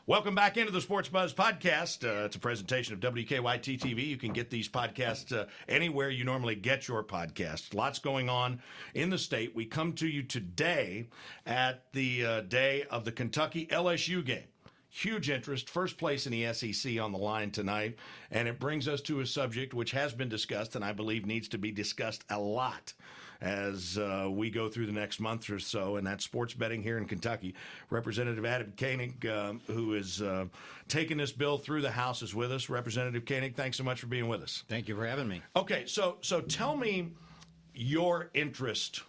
Welcome back into the Sports Buzz podcast. It's a presentation of WKYT TV. You can get these podcasts anywhere you normally get your podcasts. Lots going on in the state. We come to you today at the day of the Kentucky LSU game. Huge interest, first place in the SEC on the line tonight, and it brings us to a subject which has been discussed and I believe needs to be discussed a lot as we go through the next month or so, and that's sports betting here in Kentucky. Representative Adam Koenig, who is taking this bill through the House, is with us. Representative Koenig, thanks so much for being with us. Thank you for having me. Okay, so tell me your interest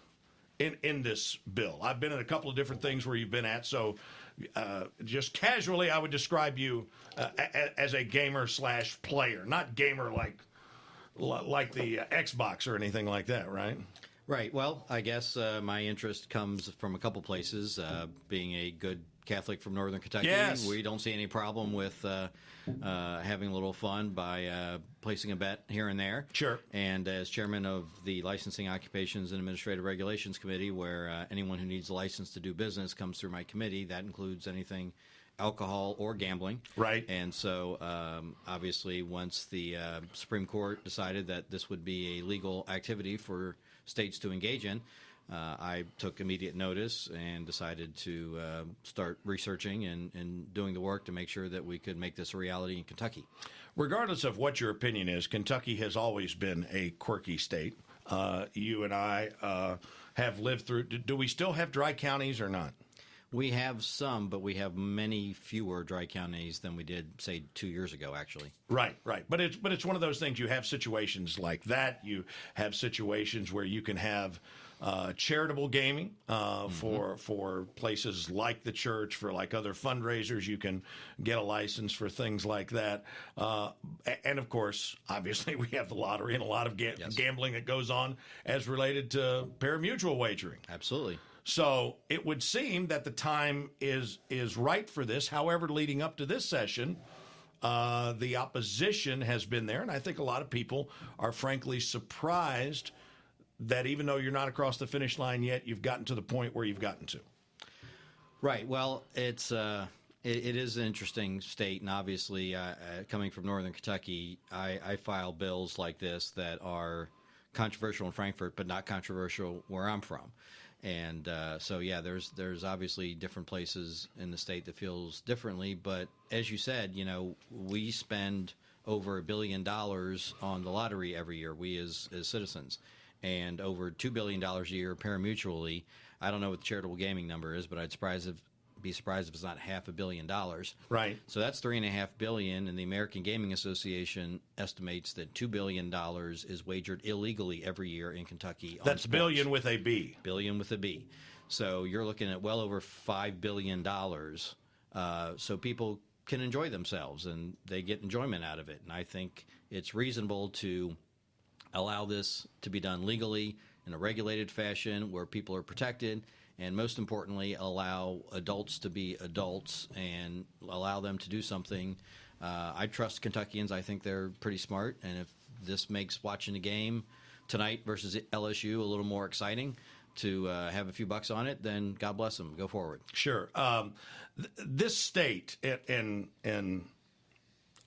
in this bill. I've been in a couple of different things where you've been at, so just casually I would describe you as a gamer / player, not gamer like the Xbox or anything like that, right? Right. Well, I guess my interest comes from a couple places. Being a good Catholic from Northern Kentucky, yes. We don't see any problem with having a little fun by placing a bet here and there. Sure. And as chairman of the Licensing, Occupations, and Administrative Regulations Committee, where anyone who needs a license to do business comes through my committee, that includes anything alcohol or gambling. Right. And so, obviously, once the Supreme Court decided that this would be a legal activity for states to engage in, I took immediate notice and decided to start researching and doing the work to make sure that we could make this a reality in Kentucky. Regardless of what your opinion is, Kentucky has always been a quirky state. You and I have lived through. Do we still have dry counties or not? We have some, but we have many fewer dry counties than we did, say, 2 years ago, actually. Right. But it's one of those things. You have situations like that. You have situations where you can have charitable gaming for places like the church, for like other fundraisers. You can get a license for things like that. And, of course, obviously, we have the lottery and a lot of gambling that goes on as related to pari-mutuel wagering. Absolutely. So it would seem that the time is right for this. However, leading up to this session, the opposition has been there, and I think a lot of people are frankly surprised that even though you're not across the finish line yet, you've gotten to the point where you've gotten to. Right. Well, it is an interesting state, and obviously, coming from Northern Kentucky, I file bills like this that are controversial in Frankfort, but not controversial where I'm from. And so, yeah, there's obviously different places in the state that feels differently. But as you said, we spend over $1 billion on the lottery every year, we as citizens, and over $2 billion a year pari-mutually. I don't know what the charitable gaming number is, but I'd be surprised if it's not $500 million. Right. So that's $3.5 billion, and the American Gaming Association estimates that $2 billion is wagered illegally every year in Kentucky. That's on billion with a B. Billion with a B. So you're looking at well over $5 billion. So people can enjoy themselves, and they get enjoyment out of it. And I think it's reasonable to allow this to be done legally in a regulated fashion where people are protected, and most importantly, allow adults to be adults and allow them to do something. I trust Kentuckians. I think they're pretty smart, and if this makes watching the game tonight versus LSU a little more exciting to have a few bucks on it, then God bless them. Go forward. Sure. This state, and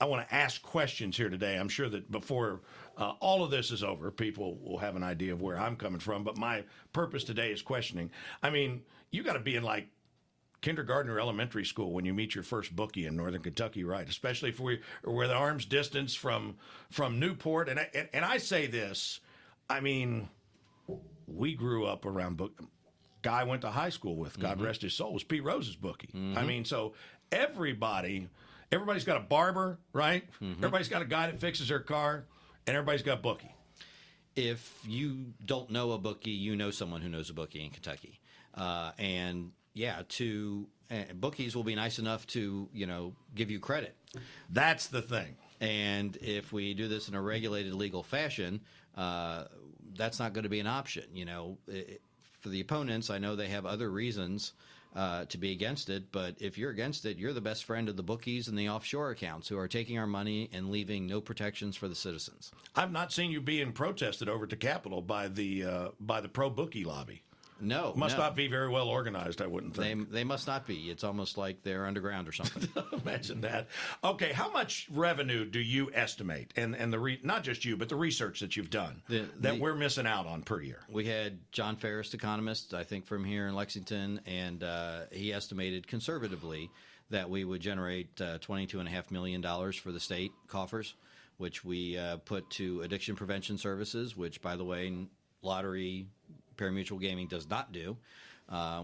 I want to ask questions here today. I'm sure that before all of this is over, people will have an idea of where I'm coming from. But my purpose today is questioning. I mean, you got to be in like kindergarten or elementary school when you meet your first bookie in Northern Kentucky, right? Especially if we're the arm's distance from Newport. And I say this, I mean, we grew up around book. Guy I went to high school with, God rest his soul, was Pete Rose's bookie. I mean, so everybody's got a barber, right? Everybody's got a guy that fixes their car, and everybody's got a bookie. If you don't know a bookie, you know someone who knows a bookie in Kentucky. Bookies will be nice enough to, give you credit. That's the thing. And if we do this in a regulated legal fashion, that's not going to be an option. For the opponents, I know they have other reasons to be against it, but if you're against it, you're the best friend of the bookies and the offshore accounts who are taking our money and leaving no protections for the citizens. I've not seen you being protested over at the Capitol by the pro-bookie lobby. No. Must not be very well organized, I wouldn't think. They must not be. It's almost like they're underground or something. Imagine that. Okay, how much revenue do you estimate, and not just you, but the research that you've done, that we're missing out on per year? We had John Ferris, economist, I think from here in Lexington, and he estimated conservatively that we would generate $22.5 million for the state coffers, which we put to addiction prevention services, which, by the way, lottery, pari-mutuel gaming does not do.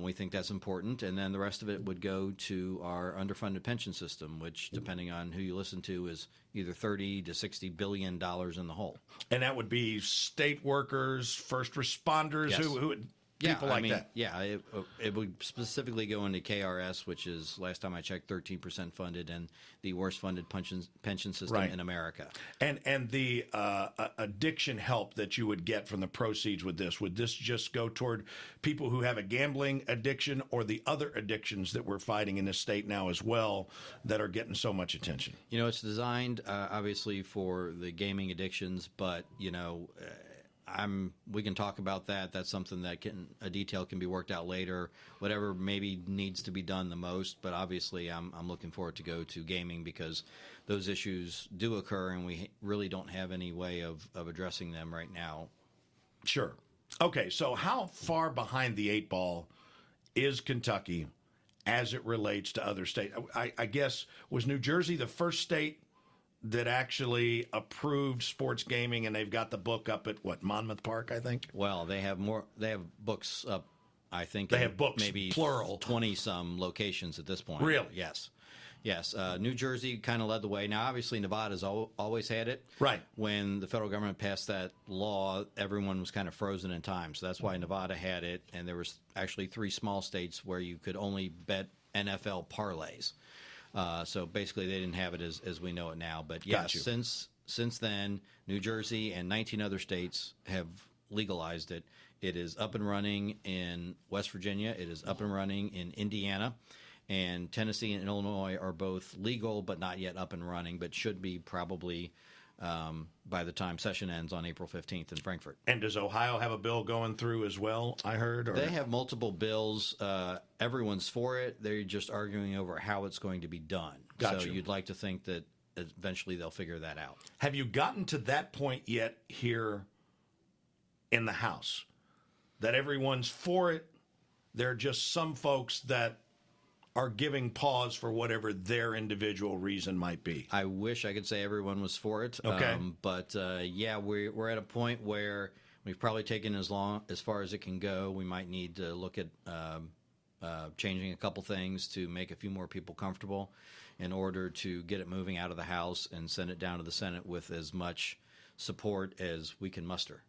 We think that's important. And then the rest of it would go to our underfunded pension system, which, depending on who you listen to, is either $30 to $60 billion in the hole. And that would be state workers, first responders, Yes. who people like that. Yeah, it would specifically go into KRS, which is, last time I checked, 13% funded and the worst funded pension system in America. And the addiction help that you would get from the proceeds would this just go toward people who have a gambling addiction or the other addictions that we're fighting in this state now as well that are getting so much attention? You know, it's designed, obviously, for the gaming addictions, but, we can talk about that. That's something that a detail can be worked out later. Whatever maybe needs to be done the most, but obviously I'm looking forward to go to gaming because those issues do occur, and we really don't have any way of addressing them right now. Sure. Okay, so how far behind the eight ball is Kentucky as it relates to other states? I guess, was New Jersey the first state that actually approved sports gaming, and they've got the book up at Monmouth Park, I think? Well, they have books up, I think. They have books, maybe plural. 20-some locations at this point. Really? Yes. New Jersey kind of led the way. Now, obviously, Nevada's always had it. Right. When the federal government passed that law, everyone was kind of frozen in time. So that's why Nevada had it, and there was actually 3 small states where you could only bet NFL parlays. So basically, they didn't have it as we know it now. But yes, since then, New Jersey and 19 other states have legalized it. It is up and running in West Virginia. It is up and running in Indiana. And Tennessee and Illinois are both legal but not yet up and running, but should be probably by the time session ends on April 15th in Frankfurt. And does Ohio have a bill going through as well, I heard? Or? They have multiple bills. Everyone's for it. They're just arguing over how it's going to be done. Gotcha. So you'd like to think that eventually they'll figure that out. Have you gotten to that point yet here in the House? That everyone's for it? There are just some folks that are giving pause for whatever their individual reason might be. I wish I could say everyone was for it. Okay. But we're at a point where we've probably taken as far as it can go. We might need to look at changing a couple things to make a few more people comfortable in order to get it moving out of the House and send it down to the Senate with as much support as we can muster.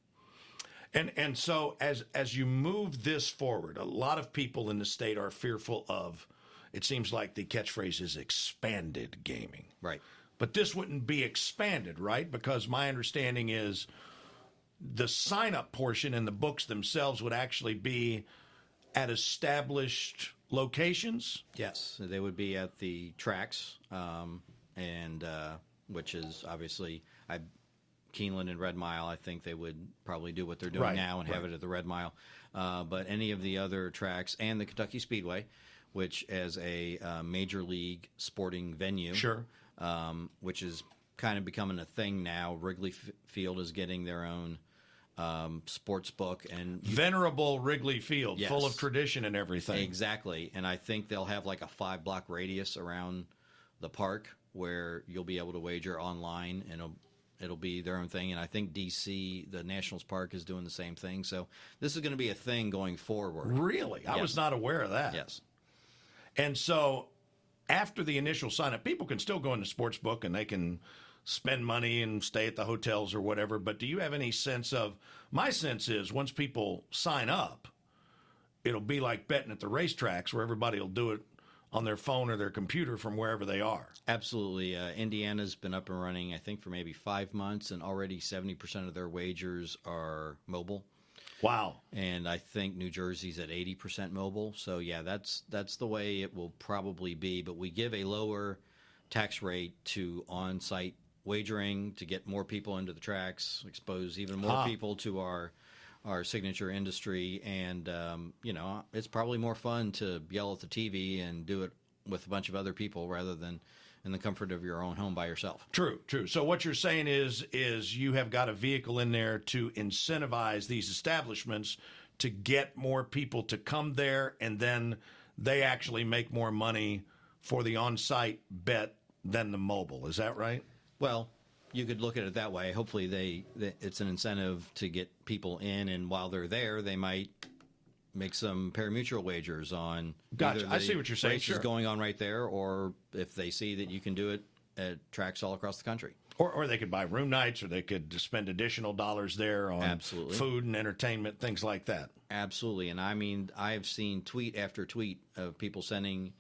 And so as you move this forward, a lot of people in the state are fearful of, it seems like the catchphrase is expanded gaming. Right. But this wouldn't be expanded, right? Because my understanding is the sign-up portion and the books themselves would actually be at established locations? Yes, they would be at the tracks, and which is obviously Keeneland and Red Mile. I think they would probably do what they're doing now and have it at the Red Mile. But any of the other tracks and the Kentucky Speedway, which as a major league sporting venue, sure, which is kind of becoming a thing now. Wrigley Field is getting their own sports book, and venerable Wrigley Field, yes, full of tradition and everything. Exactly, and I think they'll have like a 5-block radius around the park where you'll be able to wager online, and it'll be their own thing. And I think D.C., the Nationals Park, is doing the same thing. So this is going to be a thing going forward. Really? I was not aware of that. Yes. And so after the initial sign-up, people can still go into Sportsbook and they can spend money and stay at the hotels or whatever. But do you have any sense of, my sense is once people sign up, it'll be like betting at the racetracks where everybody will do it on their phone or their computer from wherever they are. Absolutely. Indiana's been up and running, I think, for maybe 5 months, and already 70% of their wagers are mobile. Wow. And I think New Jersey's at 80% mobile. So, yeah, that's the way it will probably be. But we give a lower tax rate to on-site wagering to get more people into the tracks, expose even more people to our our signature industry. And, it's probably more fun to yell at the TV and do it with a bunch of other people rather than in the comfort of your own home by yourself. True. So what you're saying is you have got a vehicle in there to incentivize these establishments to get more people to come there, and then they actually make more money for the on-site bet than the mobile. Is that right? Well, you could look at it that way. Hopefully it's an incentive to get people in, and while they're there, they might make some parimutuel wagers on Gotcha. I see what you're saying. Races Sure. going on right there, or if they see that you can do it at tracks all across the country. Or they could buy room nights, or they could spend additional dollars there on Absolutely. food and entertainment, things like that. Absolutely. And I mean, I've seen tweet after tweet of people sending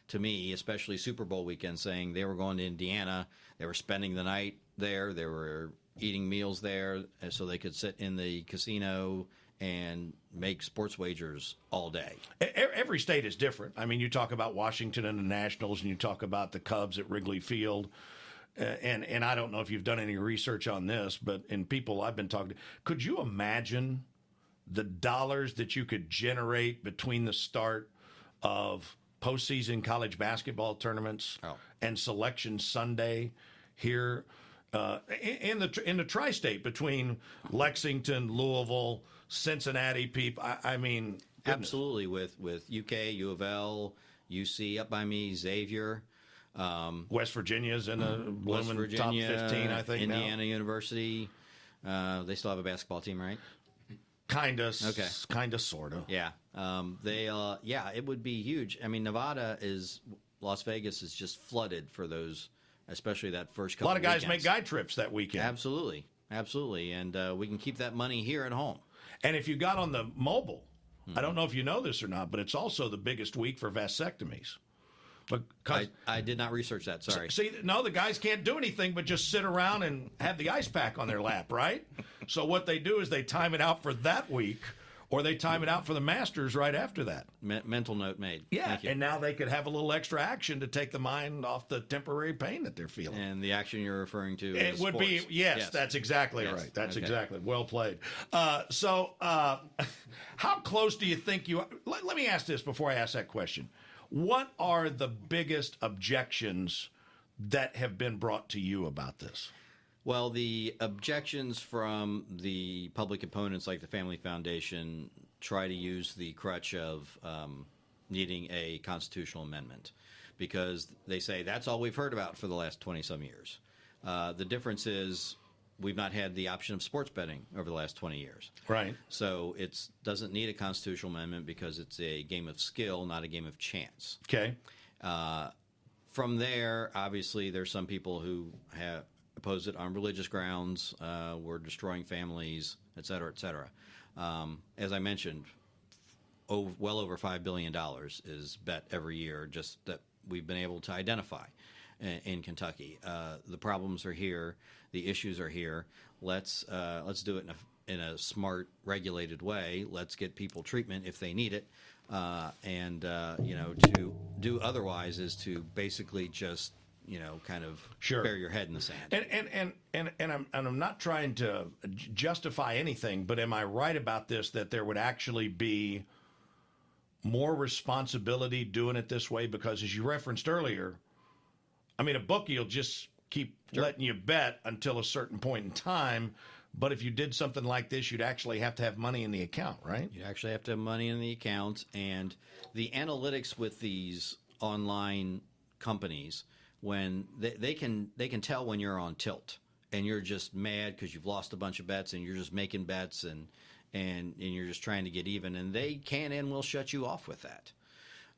to me, especially Super Bowl weekend, saying they were going to Indiana, they were spending the night there, they were eating meals there, so they could sit in the casino and make sports wagers all day. Every state is different. I mean, you talk about Washington and the Nationals, and you talk about the Cubs at Wrigley Field. And I don't know if you've done any research on this, but in people I've been talking to, could you imagine the dollars that you could generate between the start of postseason college basketball tournaments and Selection Sunday here in the tri-state between Lexington, Louisville, Cincinnati people? I mean, goodness. Absolutely, with UK, U of L, UC up by me, Xavier. West Virginia's in the West blooming Virginia, top 15, I think. Indiana now. University. They still have a basketball team, right? Kinda, Okay. Kinda, sorta. Yeah. It would be huge. I mean, Las Vegas is just flooded for those, especially that first couple A lot of guys weekends. make guide trips that weekend. Absolutely. And we can keep that money here at home. And if you got on the mobile, I don't know if you know this or not, but it's also the biggest week for vasectomies. Because I did not research that, sorry. See, no, the guys can't do anything but just sit around and have the ice pack on their lap, right? So what they do is they time it out for that week, or they time it out for the Masters right after that. Mental note made. Yeah, Thank you. and now they could have a little extra action to take the mind off the temporary pain that they're feeling. And the action you're referring to It is would sports. be, yes, that's exactly right. That's exactly, well played. How close do you think you are? Let me ask this before I ask that question. What are the biggest objections that have been brought to you about this? Well, the objections from the public opponents like the Family Foundation try to use the crutch of needing a constitutional amendment because they say that's all we've heard about for the last 20-some years. The difference is we've not had the option of sports betting over the last 20 years. Right. So it doesn't need a constitutional amendment because it's a game of skill, not a game of chance. Okay. From there, obviously, there's some people who have opposed it on religious grounds. We're destroying families, et cetera, et cetera. As I mentioned, well over $5 billion is bet every year just that we've been able to identify in Kentucky. The problems are here. The issues are here. Let's do it in a smart, regulated way. Let's get people treatment if they need it. To do otherwise is to basically just kind of bury your head in the sand. And I'm not trying to justify anything, but am I right about this, that there would actually be more responsibility doing it this way? Because as you referenced earlier, I mean, a bookie will just keep letting you bet until a certain point in time. But if you did something like this, you'd actually have to have money in the account, right? You'd actually have to have money in the account. And the analytics with these online companies, when they can tell when you're on tilt and you're just mad because you've lost a bunch of bets and you're just making bets and you're just trying to get even, and they can and will shut you off with that.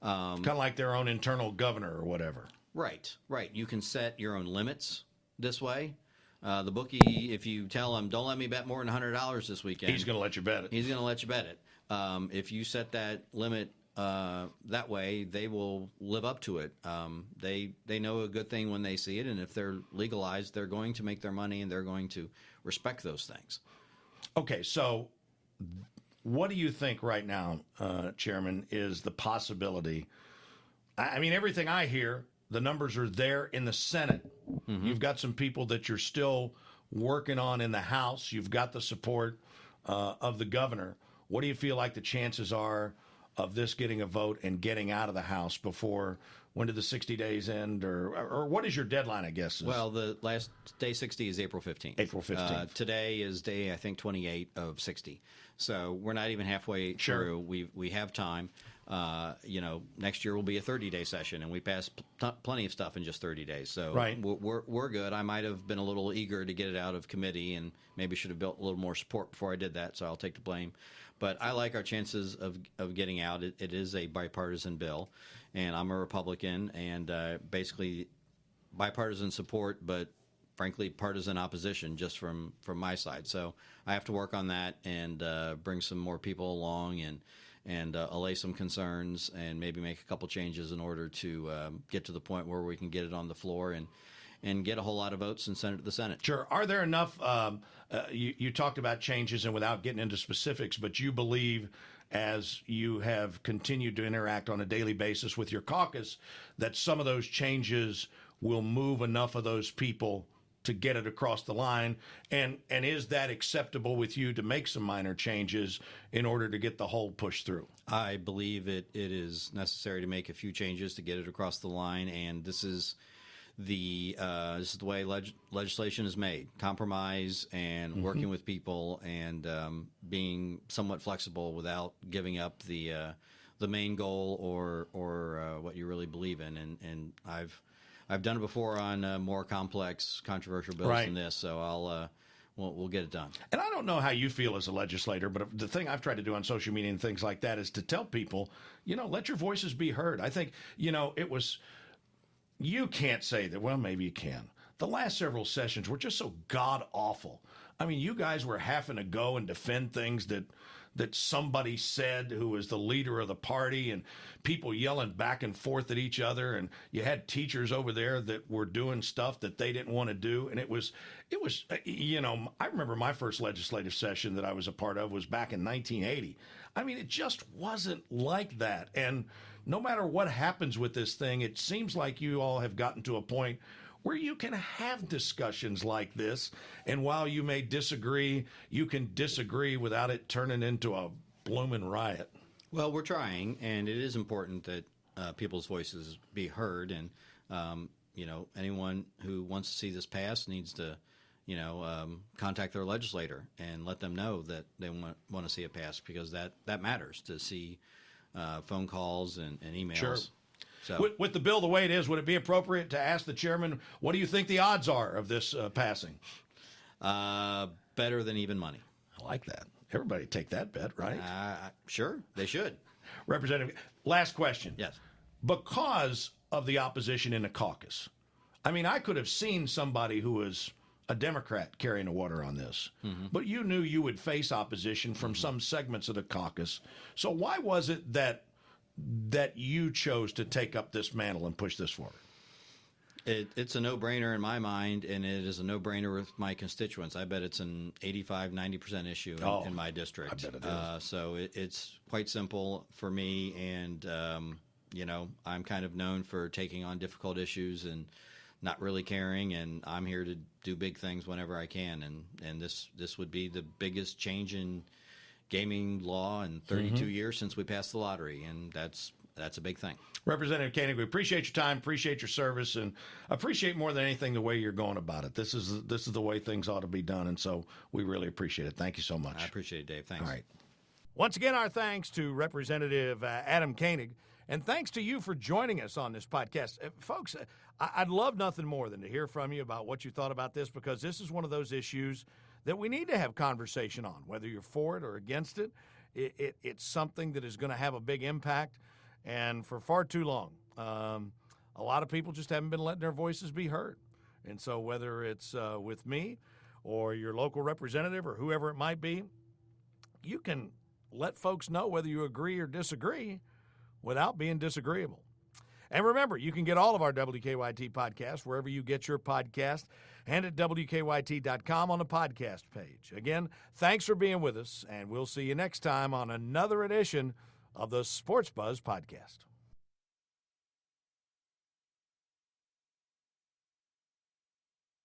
Kind of like their own internal governor or whatever. Right. You can set your own limits this way. The bookie, if you tell him, don't let me bet more than $100 this weekend, he's going to let you bet it. He's going to let you bet it. If you set that limit that way, they will live up to it. They know a good thing when they see it, and if they're legalized, they're going to make their money, and they're going to respect those things. Okay, so what do you think right now, Chairman, is the possibility? I mean, everything I hear, the numbers are there in the Senate. Mm-hmm. You've got some people that you're still working on in the House. You've got the support of the governor, what do you feel like the chances are of this getting a vote and getting out of the House before, when did the 60 days end, or what is your deadline, I guess? Well, the last day 60 is April 15th. April 15th. Today is day, I think, 28 of 60. So we're not even halfway through. We have time. Next year will be a 30-day session, and we passed plenty of stuff in just 30 days. So we're good. I might have been a little eager to get it out of committee and maybe should have built a little more support before I did that, so I'll take the blame. But I like our chances of getting out. It is a bipartisan bill, and I'm a Republican, and basically bipartisan support, but frankly partisan opposition just from my side. So I have to work on that and bring some more people along and allay some concerns and maybe make a couple changes in order to get to the point where we can get it on the floor and get a whole lot of votes and send it to the Senate. Sure. Are there enough, you talked about changes, and without getting into specifics, but you believe, as you have continued to interact on a daily basis with your caucus, that some of those changes will move enough of those people to get it across the line? And is that acceptable with you to make some minor changes in order to get the whole push through? I believe it is necessary to make a few changes to get it across the line, and this is the way legislation is made: compromise and working with people and being somewhat flexible without giving up the main goal or what you really believe in. And I've done it before on more complex, controversial bills than this, so we'll get it done. And I don't know how you feel as a legislator, but the thing I've tried to do on social media and things like that is to tell people, let your voices be heard. I think, you can't say that, well, maybe you can. The last several sessions were just so god-awful. I mean, you guys were having to go and defend things that somebody said who was the leader of the party, and people yelling back and forth at each other, and you had teachers over there that were doing stuff that they didn't want to do, and it was I remember my first legislative session that I was a part of was back in 1980. I mean, it just wasn't like that, and no matter what happens with this thing, it seems like you all have gotten to a point where you can have discussions like this, and while you may disagree, you can disagree without it turning into a blooming riot. Well, we're trying, and it is important that people's voices be heard, and anyone who wants to see this pass needs to contact their legislator and let them know that they want to see it pass, because that matters, to see phone calls and emails. Sure. So, with the bill the way it is, would it be appropriate to ask the chairman, what do you think the odds are of this passing? Better than even money. I like that. Everybody take that bet, right? Sure, they should. Representative, last question. Yes. Because of the opposition in the caucus, I mean, I could have seen somebody who was a Democrat carrying the water on this, but you knew you would face opposition from some segments of the caucus. So why was it that you chose to take up this mantle and push this forward? It's a no-brainer in my mind, and it is a no-brainer with my constituents. I bet it's an 85-90% issue in my district. I bet it is. So it's quite simple for me, and I'm kind of known for taking on difficult issues and not really caring, and I'm here to do big things whenever I can, and this would be the biggest change in gaming law in 32 years since we passed the lottery, and that's a big thing. Representative Koenig, we appreciate your time, appreciate your service, and appreciate more than anything the way you're going about it. This is the way things ought to be done, and so we really appreciate it. Thank you so much. I appreciate it, Dave. Thanks. All right. Once again, our thanks to Representative Adam Koenig, and thanks to you for joining us on this podcast. Folks, I'd love nothing more than to hear from you about what you thought about this, because this is one of those issues that we need to have conversation on, whether you're for it or against it. It's something that is going to have a big impact, and for far too long, a lot of people just haven't been letting their voices be heard. And so whether it's with me or your local representative or whoever it might be, you can let folks know whether you agree or disagree without being disagreeable. And remember, you can get all of our WKYT podcasts wherever you get your podcast and at WKYT.com on the podcast page. Again, thanks for being with us, and we'll see you next time on another edition of the Sports Buzz Podcast.